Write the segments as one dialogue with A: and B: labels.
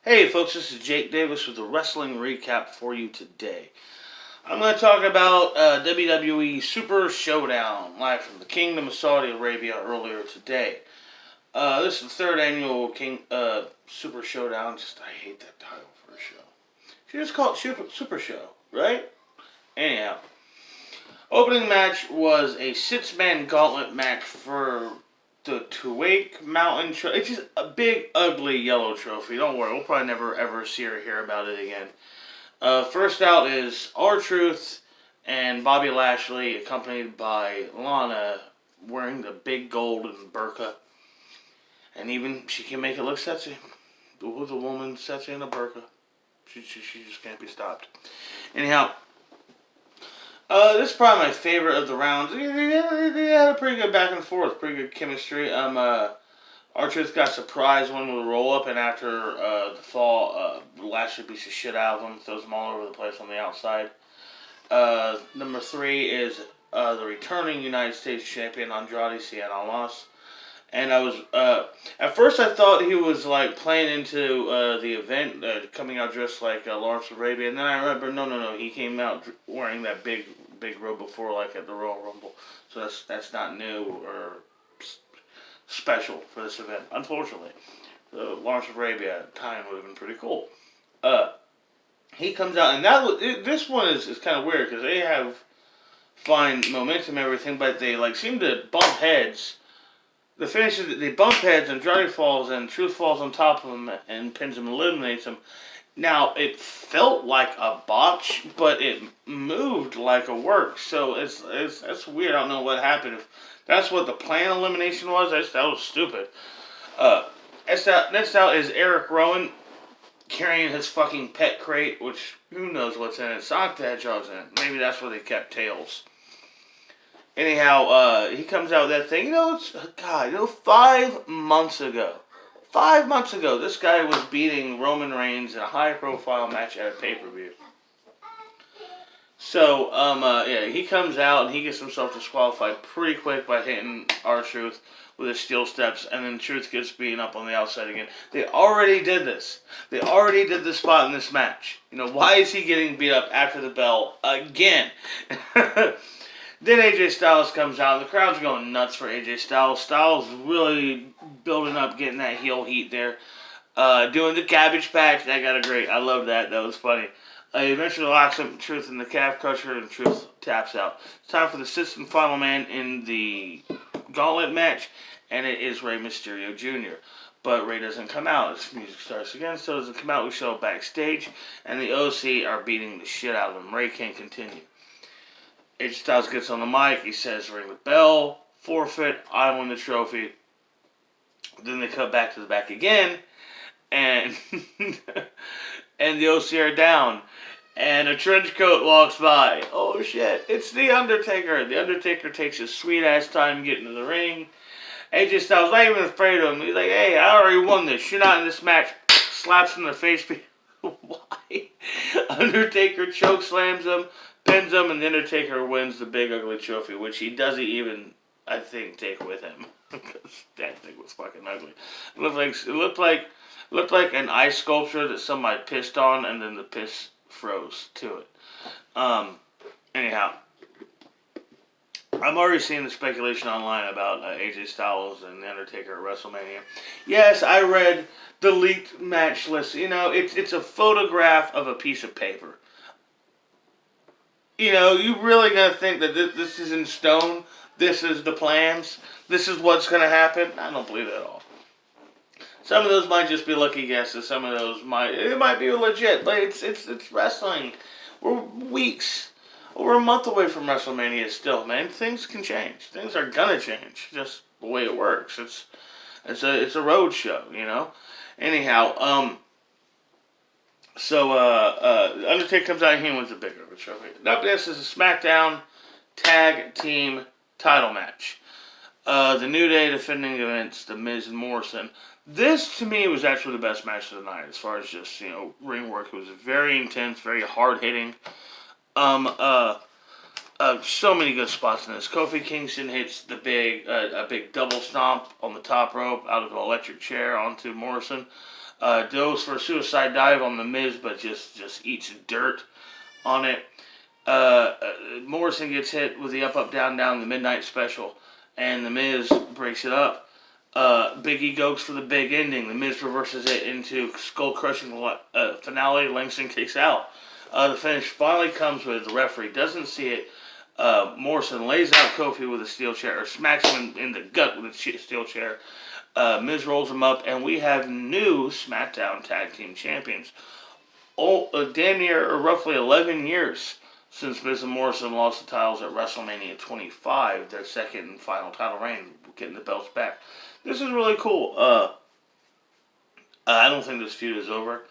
A: Hey folks, this is Jake Davis with a wrestling recap for you today. I'm going to talk about WWE Super Showdown, live from the Kingdom of Saudi Arabia earlier today. This is the third annual Super Showdown. I hate that title for a show. You just call it Super Show, right? Anyhow, opening match was a six-man gauntlet match for the Tuwake Mountain Trophy. It's just a big, ugly yellow trophy. Don't worry, we'll probably never ever see or hear about it again. First out is R-Truth and Bobby Lashley, accompanied by Lana, wearing the big golden burqa. And even she can make it look sexy. With a woman sexy in a burqa. She just can't be stopped. Anyhow, this is probably my favorite of the rounds. They had a pretty good back and forth, pretty good chemistry. R-Truth got surprised one with a roll up, and after the fall, Lashley beats the shit out of him, throws him all over the place on the outside. Number 3 is the returning United States champion Andrade Cien Almas. And I was at first I thought he was like playing into the event, coming out dressed like Lawrence of Arabia, and then I remember no, he came out wearing that big robe before, like at the Royal Rumble, so that's not new or special for this event. Unfortunately, the Lawrence of Arabia time would have been pretty cool. He comes out, and this one is kind of weird because they have fine momentum and everything, but they like seem to bump heads. The finish is they bump heads, and Andrade falls, and Truth falls on top of him and pins him, eliminates him. Now, it felt like a botch, but it moved like a work, so that's weird. I don't know what happened. If that's what the plan elimination was, that was stupid. Next out is Eric Rowan carrying his fucking pet crate, which who knows what's in it. Sonic the Hedgehog's in it. Maybe that's where they kept Tails. Anyhow, he comes out with that thing. 5 months ago. 5 months ago, this guy was beating Roman Reigns in a high-profile match at a pay-per-view. So, he comes out and he gets himself disqualified pretty quick by hitting R-Truth with his steel steps, and then Truth gets beaten up on the outside again. They already did this. They already did this spot in this match. Why is he getting beat up after the bell again? Then AJ Styles comes out. The crowd's going nuts for AJ Styles. Styles really building up, getting that heel heat there. Doing the cabbage patch. That got a great. I love that. That was funny. He eventually locks up Truth in the calf crusher, and Truth taps out. It's time for the sixth and final man in the gauntlet match, and it is Rey Mysterio Jr. But Rey doesn't come out. His music starts again, so doesn't come out. We show backstage, and the OC are beating the shit out of him. Rey can't continue. AJ Styles gets on the mic. He says, "Ring the bell, forfeit, I won the trophy." Then they cut back to the back again, and and the OC are down. And a trench coat walks by. Oh shit, it's The Undertaker. The Undertaker takes his sweet ass time getting to the ring. AJ Styles not even afraid of him. He's like, "Hey, I already won this. You're not in this match." Slaps him in the face. Why? Undertaker choke slams him, pins him, and the Undertaker wins the big ugly trophy, which he doesn't even, I think, take with him. Because that thing was fucking ugly. It looked like an ice sculpture that somebody pissed on, and then the piss froze to it. Anyhow, I'm already seeing the speculation online about AJ Styles and The Undertaker at WrestleMania. Yes, I read the leaked match list. It's a photograph of a piece of paper. You really gonna think that this is in stone? This is the plans? This is what's gonna happen? I don't believe it at all. Some of those might just be lucky guesses. Some of those might be legit, but it's wrestling. We're weeks, over a month away from WrestleMania still, man. Things can change. Things are gonna change. Just the way it works. It's a road show, Anyhow, so Undertaker comes out here and wins the bigger trophy. Up next is a SmackDown Tag Team Title match. The New Day defending against The Miz and Morrison. This, to me, was actually the best match of the night as far as just, ring work. It was very intense, very hard-hitting. So many good spots in this. Kofi Kingston hits a big double stomp on the top rope out of an electric chair onto Morrison. Goes for a suicide dive on The Miz, but just eats dirt on it. Morrison gets hit with the up, down, down, the Midnight Special, and The Miz breaks it up. Big E goes for the big ending. The Miz reverses it into skull-crushing finale. Langston kicks out. The finish finally comes with the referee doesn't see it. Morrison lays out Kofi with a steel chair, or smacks him in the gut with a steel chair. Miz rolls him up, and we have new SmackDown Tag Team Champions. Damn near, or roughly 11 years since Miz and Morrison lost the titles at WrestleMania 25, their second and final title reign, getting the belts back. This is really cool. I don't think this feud is over.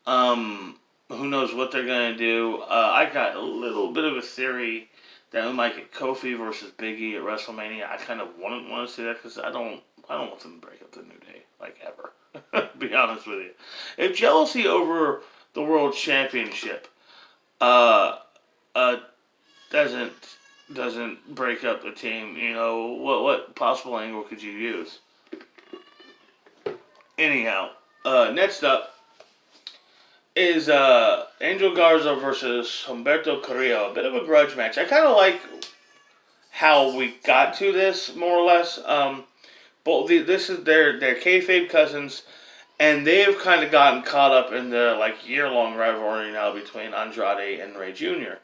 A: Who knows what they're going to do. I got a little bit of a theory that we might get Kofi versus Big E at WrestleMania. I kind of wouldn't want to see that because I don't want them to break up the New Day, like, ever. Be honest with you. If jealousy over the World Championship doesn't break up the team, what possible angle could you use? Anyhow, next up is Angel Garza versus Humberto Carrillo. A bit of a grudge match. I kind of like how we got to this, more or less. This is their kayfabe cousins, and they've kind of gotten caught up in the year-long rivalry now between Andrade and Rey Jr.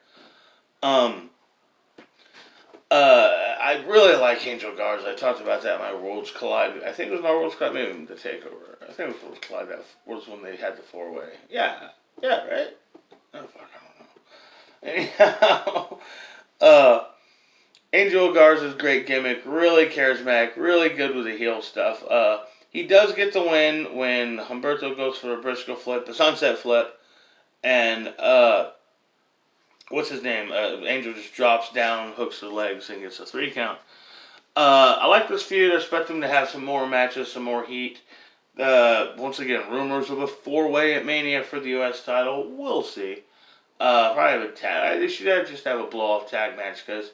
A: I really like Angel Garza. I talked about that in my Worlds Collide. I think it was my Worlds Collide, maybe the Takeover. I think it was Worlds Collide. That was when they had the four-way. Yeah, right? Oh, fuck, I don't know. Anyhow, Angel Garza's great gimmick, really charismatic, really good with the heel stuff. He does get the win when Humberto goes for a Briscoe flip, the sunset flip, and what's his name? Angel just drops down, hooks the legs, and gets a 3 count. I like this feud. I expect them to have some more matches, some more heat. Once again, rumors of a 4-way at Mania for the U.S. title. We'll see. Probably have a tag. They should just have a blow-off tag match because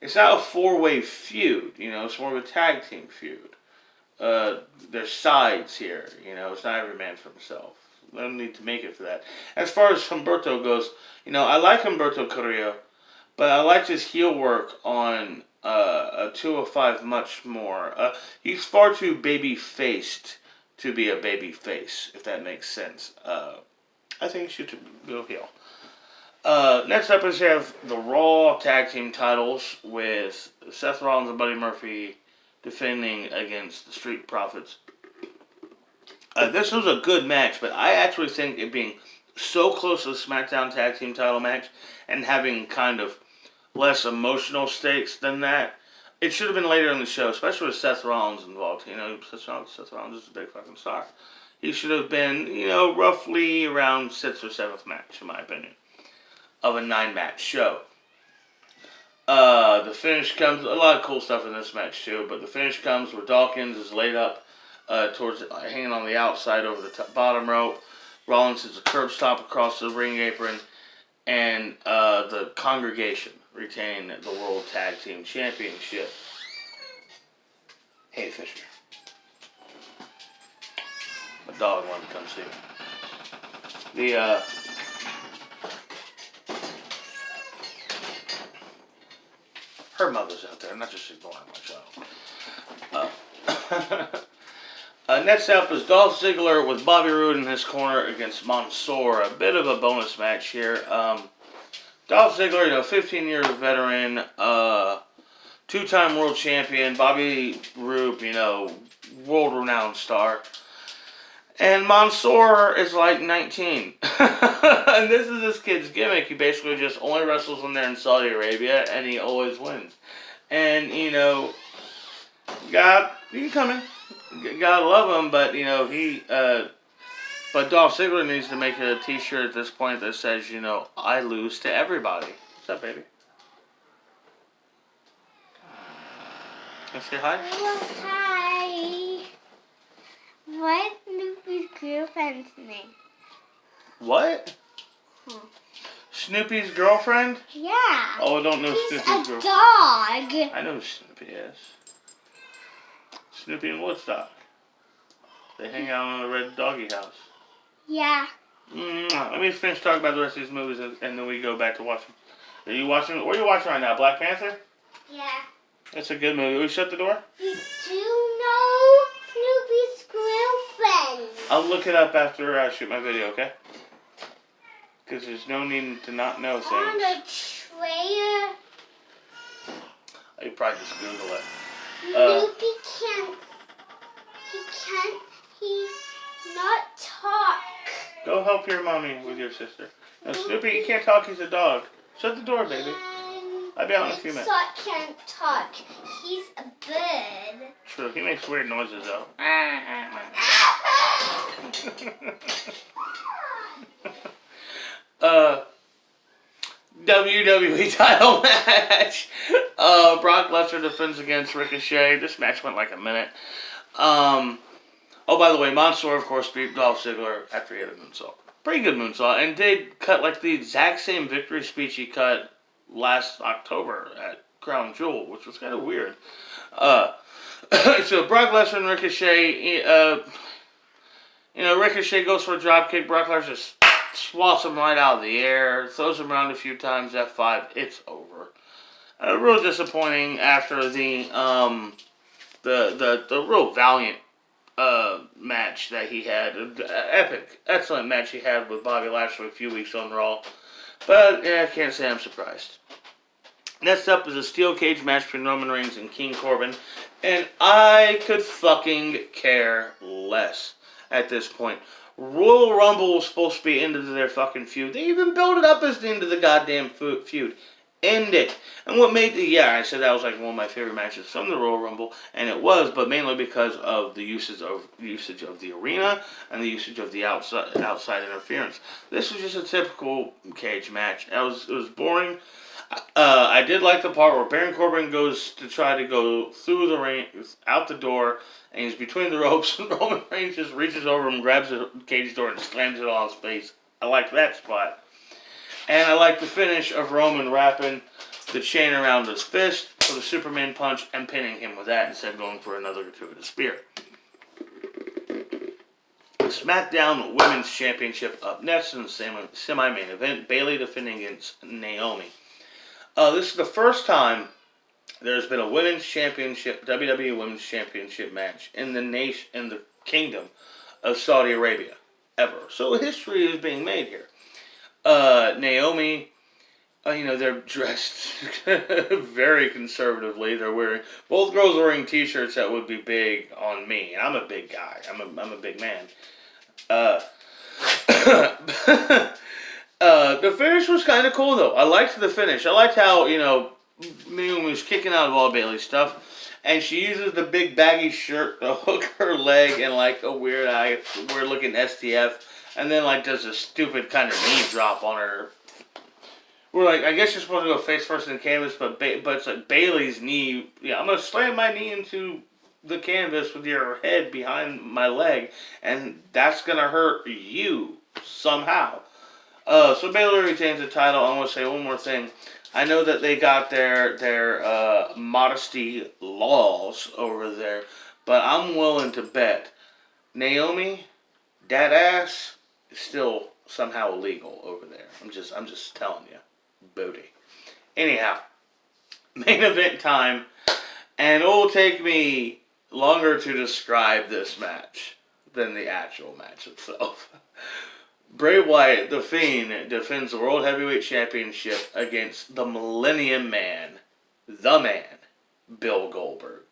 A: it's not a 4-way feud. It's more of a tag team feud. There's sides here. It's not every man for himself. I don't need to make it for that. As far as Humberto goes, I like Humberto Carrillo, but I like his heel work on a 205 much more. He's far too baby-faced to be a baby face, if that makes sense. I think he should go heel. Next up is we have the Raw Tag Team titles with Seth Rollins and Buddy Murphy defending against the Street Profits. This was a good match, but I actually think it being so close to the SmackDown Tag Team title match and having kind of less emotional stakes than that, it should have been later in the show, especially with Seth Rollins involved. Seth Rollins is a big fucking star. He should have been, roughly around 6th or 7th match, in my opinion, of a 9-match show. The finish comes, a lot of cool stuff in this match too, but the finish comes where Dawkins is laid up hanging on the outside over the bottom rope. Rollins is a curb stomp across the ring apron, and the congregation retaining the World Tag Team Championship. Hey, Fisher. My dog wanted to come see me. Her mother's out there. I'm not just ignoring my child. Next up is Dolph Ziggler with Bobby Roode in his corner against Mansoor. A bit of a bonus match here. Dolph Ziggler, 15 years veteran, 2-time world champion. Bobby Roode, world-renowned star. And Mansoor is like 19. And this is this kid's gimmick. He basically just only wrestles when they're in Saudi Arabia, and he always wins. And, God, you can come in. Gotta love him, but, but Dolph Ziggler needs to make a t-shirt at this point that says, I lose to everybody. What's up, baby? Can I say hi?
B: Hi. What's Snoopy's girlfriend's name?
A: What? Snoopy's girlfriend?
B: Yeah.
A: Oh, I don't know
B: He's
A: Snoopy's
B: a
A: girlfriend.
B: dog.
A: I know who Snoopy is. Snoopy and Woodstock. They hang out on the red doggy house.
B: Yeah.
A: Let me finish talking about the rest of these movies, and then we go back to watching. Are you watching? What are you watching right now? Black Panther?
B: Yeah.
A: That's a good movie. Will you shut the door?
B: Did you know Snoopy's girlfriend?
A: I'll look it up after I shoot my video, okay? Because there's no need to not know things.
B: On the trailer.
A: You probably just Google it.
B: Snoopy he not talk.
A: Go help your mommy with your sister. No, Snoopy, you can't talk. He's a dog. Shut the door, baby. I'll be out in a few minutes.
B: Can't talk. He's a bird.
A: True. He makes weird noises, though. WWE title match. Brock Lesnar defends against Ricochet. This match went like a minute. Oh, by the way, Mansoor, of course, beat Dolph Ziggler after he had a moonsault. Pretty good moonsault. And did cut like the exact same victory speech he cut last October at Crown Jewel, which was kind of weird. So Brock Lesnar and Ricochet, Ricochet goes for a drop kick. Brock Lesnar just swats him right out of the air, throws him around a few times. F5, it's over. Real disappointing after the real valiant match that he had, epic, excellent match he had with Bobby Lashley a few weeks on Raw. But yeah, I can't say I'm surprised. Next up is a steel cage match between Roman Reigns and King Corbin, and I could fucking care less at this point. Royal Rumble was supposed to be into their fucking feud. They even built it up as the end of the goddamn feud. End it. And what made I said that was like one of my favorite matches from the Royal Rumble, and it was, but mainly because of the usage of the arena and the usage of the outside interference. This was just a typical cage match. It was boring. I did like the part where Baron Corbin goes to try to go through the ring, out the door, and he's between the ropes, and Roman Reigns just reaches over him, grabs the cage door, and slams it on his face. I like that spot. And I like the finish of Roman wrapping the chain around his fist for the Superman punch and pinning him with that instead of going for another gratuitous spear. SmackDown Women's Championship up next in the semi-main event. Bayley defending against Naomi. This is the first time there's been a women's championship, WWE Women's Championship match in the Kingdom of Saudi Arabia ever. So history is being made here. Naomi, they're dressed very conservatively. Both girls are wearing t-shirts that would be big on me. I'm a big guy. I'm a big man. The finish was kind of cool though. I liked the finish. I liked how, Naomi was kicking out of all Bayley's stuff. And she uses the big baggy shirt to hook her leg in like a weird looking STF. And then, does a stupid kind of knee drop on her. We're I guess you're supposed to go face first in the canvas, but it's like Bayley's knee. Yeah, I'm going to slam my knee into the canvas with your head behind my leg, and that's going to hurt you somehow. So Bayley retains the title. I want to say one more thing. I know that they got their modesty laws over there, but I'm willing to bet Naomi, that ass, still somehow illegal over there. I'm just telling you. Booty. Anyhow, main event time, and it will take me longer to describe this match than the actual match itself. Bray Wyatt, The Fiend, defends the World Heavyweight Championship against the Millennium Man, the man, Bill Goldberg.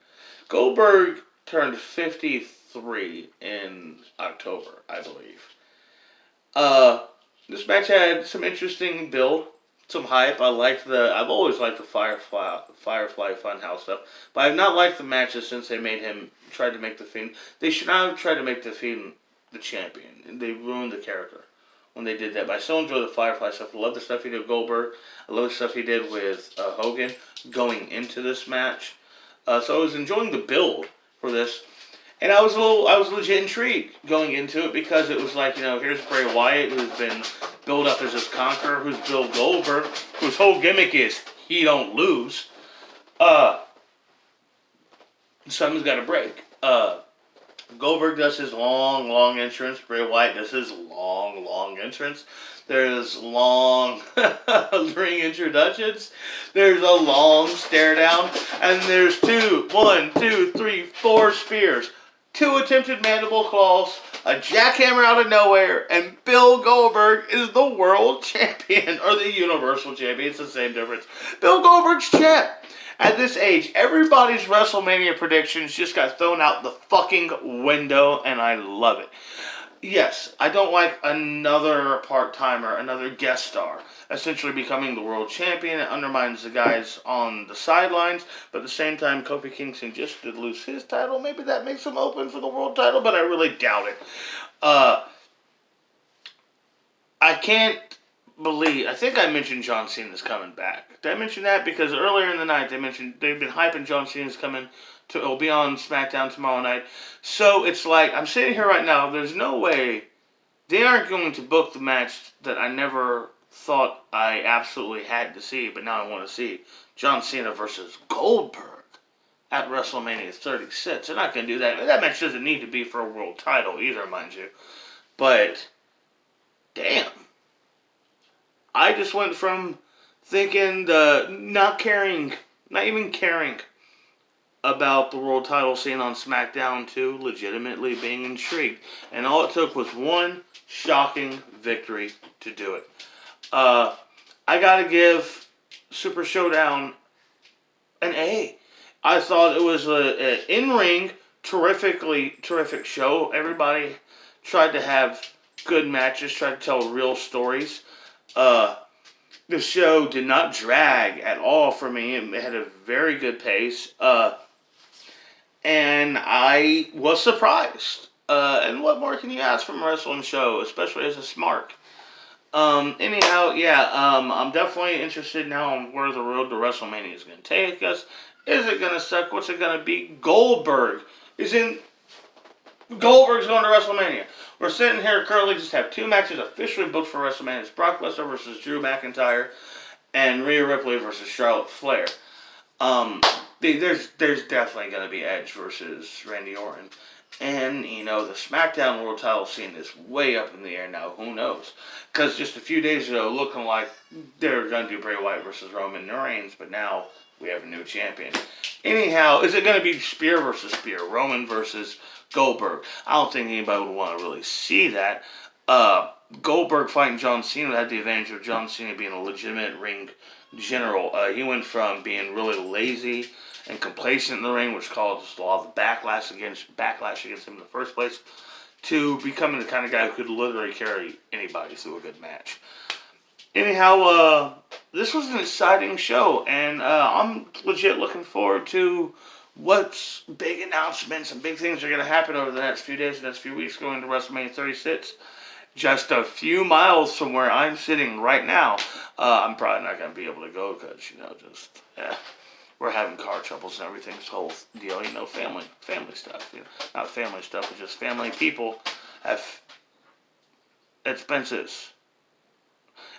A: Goldberg turned 53 in October, I believe. This match had some interesting build, some hype. I've always liked the Firefly Funhouse stuff, but I've not liked the matches since they tried to make The Fiend. They should not have tried to make The Fiend the champion. They ruined the character when they did that. But I still enjoy the Firefly stuff. I love the stuff he did with Goldberg. I love the stuff he did with Hogan going into this match. So I was enjoying the build for this. And I was legit intrigued going into it because it was here's Bray Wyatt, who's been built up as this conqueror, who's Bill Goldberg, whose whole gimmick is he don't lose. Something's got to break. Goldberg does his long entrance. Bray Wyatt does his long entrance. There's long ring introductions. There's a long stare down. And there's 4 spears. 2 attempted mandible claws. A jackhammer out of nowhere. And Bill Goldberg is the world champion. Or the universal champion. It's the same difference. Bill Goldberg's champ. At this age, everybody's WrestleMania predictions just got thrown out the fucking window, and I love it. Yes, I don't like another part-timer, another guest star, essentially becoming the world champion. It undermines the guys on the sidelines, but at the same time, Kofi Kingston just did lose his title. Maybe that makes him open for the world title, but I really doubt it. I can't believe, I think I mentioned John Cena's coming back. Did I mention that? Because earlier in the night they mentioned they've been hyping John Cena's coming to, it'll be on SmackDown tomorrow night. So it's like, I'm sitting here right now, there's no way they aren't going to book the match that I never thought I absolutely had to see, but now I want to see. John Cena versus Goldberg at WrestleMania 36. They're not going to do that. That match doesn't need to be for a world title either, mind you. But, damn. I just went from thinking not even caring about the world title scene on SmackDown to legitimately being intrigued. And all it took was one shocking victory to do it. I gotta give Super Showdown an A. I thought it was an in-ring, terrific show. Everybody tried to have good matches, tried to tell real stories. The show did not drag at all for me. It had a very good pace. And I was surprised. And what more can you ask from a wrestling show, especially as a smart? Anyhow, yeah, I'm definitely interested now in where the road to WrestleMania is going to take us. Is it going to suck? What's it going to be? Goldberg's going to WrestleMania. We're sitting here currently just have 2 matches officially booked for WrestleMania. It's Brock Lesnar versus Drew McIntyre and Rhea Ripley versus Charlotte Flair. There's definitely going to be Edge versus Randy Orton. And, the SmackDown World title scene is way up in the air now. Who knows? Because just a few days ago, looking like they're going to do Bray Wyatt versus Roman Reigns, but now we have a new champion. Anyhow, is it going to be Spear versus Spear? Roman versus Goldberg? I don't think anybody would want to really see that. Goldberg fighting John Cena had the advantage of John Cena being a legitimate ring general. He went from being really lazy and complacent in the ring, which caused a lot of backlash against him in the first place, to becoming the kind of guy who could literally carry anybody through a good match. Anyhow, this was an exciting show, and I'm legit looking forward to what's big announcements and big things are going to happen over the next few days and next few weeks going to WrestleMania 36. Just a few miles from where I'm sitting right now. I'm probably not going to be able to go because, we're having car troubles and everything. This whole deal, family stuff. Not family stuff, but just family people have expenses.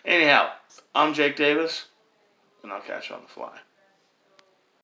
A: Anyhow, I'm Jake Davis, and I'll catch you on the fly.